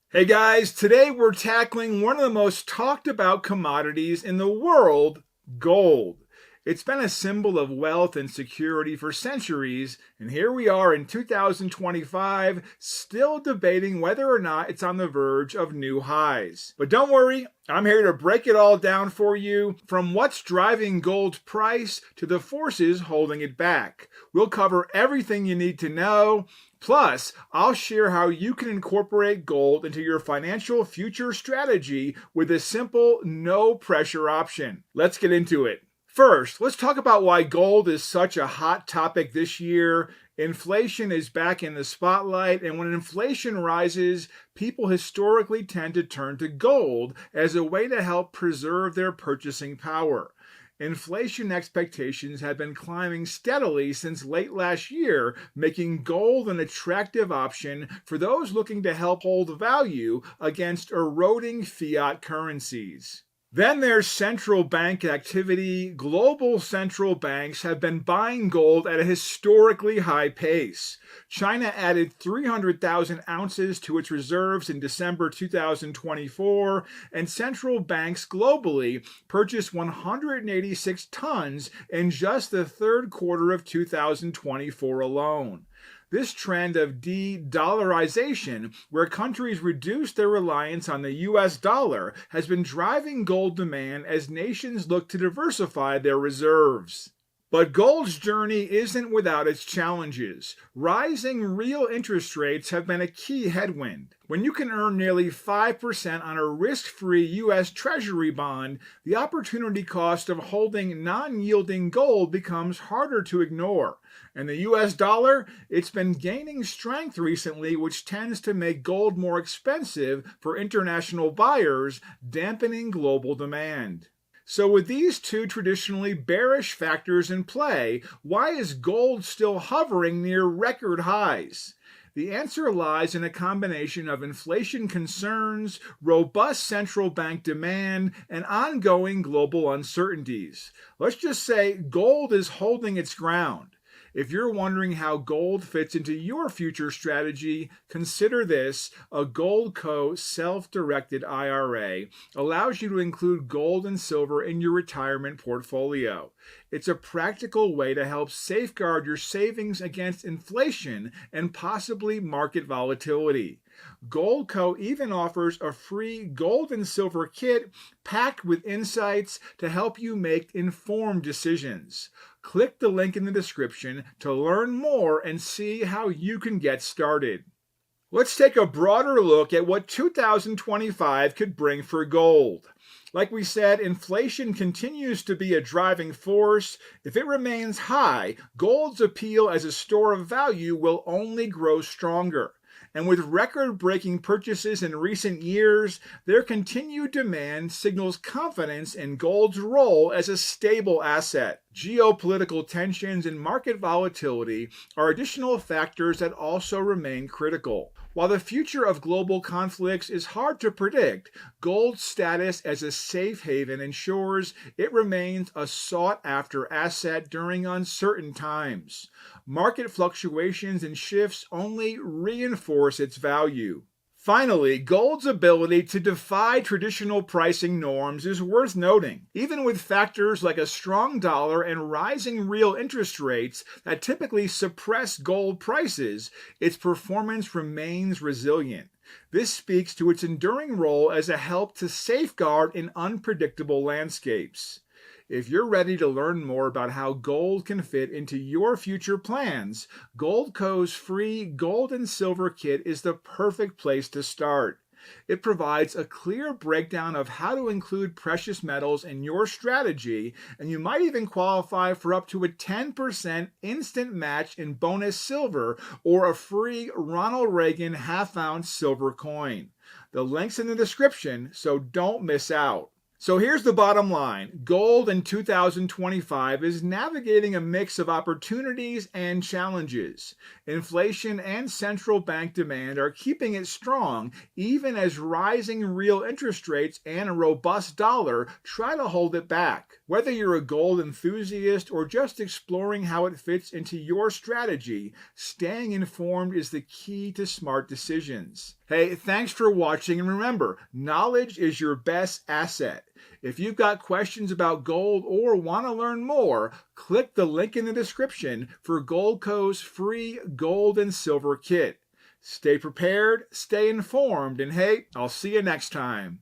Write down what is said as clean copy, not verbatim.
Hey guys, today we're tackling one of the most talked about commodities in the world, gold. It's been a symbol of wealth and security for centuries, and here we are in 2025 still debating whether or not it's on the verge of new highs. But don't worry, I'm here to break it all down for you, from what's driving gold's price to the forces holding it back. We'll cover everything you need to know. Plus, I'll share how you can incorporate gold into your financial future strategy with a simple, no pressure option. Let's get into it. First, let's talk about why gold is such a hot topic this year. Inflation is back in the spotlight, and when inflation rises, people historically tend to turn to gold as a way to help preserve their purchasing power. Inflation expectations have been climbing steadily since late last year, making gold an attractive option for those looking to help hold value against eroding fiat currencies. Then there's central bank activity. Global central banks have been buying gold at a historically high pace. China added 300,000 ounces to its reserves in December 2024, and central banks globally purchased 186 tons in just the third quarter of 2024 alone. This trend of de-dollarization, where countries reduce their reliance on the US dollar, has been driving gold demand as nations look to diversify their reserves. But gold's journey isn't without its challenges. Rising real interest rates have been a key headwind. When you can earn nearly 5% on a risk-free U.S. Treasury bond, the opportunity cost of holding non-yielding gold becomes harder to ignore. And the U.S. dollar, it's been gaining strength recently, which tends to make gold more expensive for international buyers, dampening global demand. So with these two traditionally bearish factors in play, why is gold still hovering near record highs? The answer lies in a combination of inflation concerns, robust central bank demand, and ongoing global uncertainties. Let's just say gold is holding its ground. If you're wondering how gold fits into your future strategy, consider this: a Goldco self-directed IRA allows you to include gold and silver in your retirement portfolio. It's a practical way to help safeguard your savings against inflation and possibly market volatility. Goldco even offers a free gold and silver kit packed with insights to help you make informed decisions. Click the link in the description to learn more and see how you can get started. Let's take a broader look at what 2025 could bring for gold. Like we said, inflation continues to be a driving force. If it remains high, gold's appeal as a store of value will only grow stronger. And with record-breaking purchases in recent years, their continued demand signals confidence in gold's role as a stable asset. Geopolitical tensions and market volatility are additional factors that also remain critical. While the future of global conflicts is hard to predict, gold's status as a safe haven ensures it remains a sought-after asset during uncertain times. Market fluctuations and shifts only reinforce its value. Finally, gold's ability to defy traditional pricing norms is worth noting. Even with factors like a strong dollar and rising real interest rates that typically suppress gold prices, its performance remains resilient. This speaks to its enduring role as a help to safeguard in unpredictable landscapes. If you're ready to learn more about how gold can fit into your future plans, Goldco's free gold and silver kit is the perfect place to start. It provides a clear breakdown of how to include precious metals in your strategy, and you might even qualify for up to a 10% instant match in bonus silver or a free Ronald Reagan half-ounce silver coin. The link's in the description, so don't miss out. So here's the bottom line. Gold in 2025 is navigating a mix of opportunities and challenges. Inflation and central bank demand are keeping it strong, even as rising real interest rates and a robust dollar try to hold it back. Whether you're a gold enthusiast or just exploring how it fits into your strategy, staying informed is the key to smart decisions. Hey, thanks for watching, and remember, knowledge is your best asset. If you've got questions about gold or want to learn more, click the link in the description for Goldco's free gold and silver kit. Stay prepared, stay informed, and hey, I'll see you next time.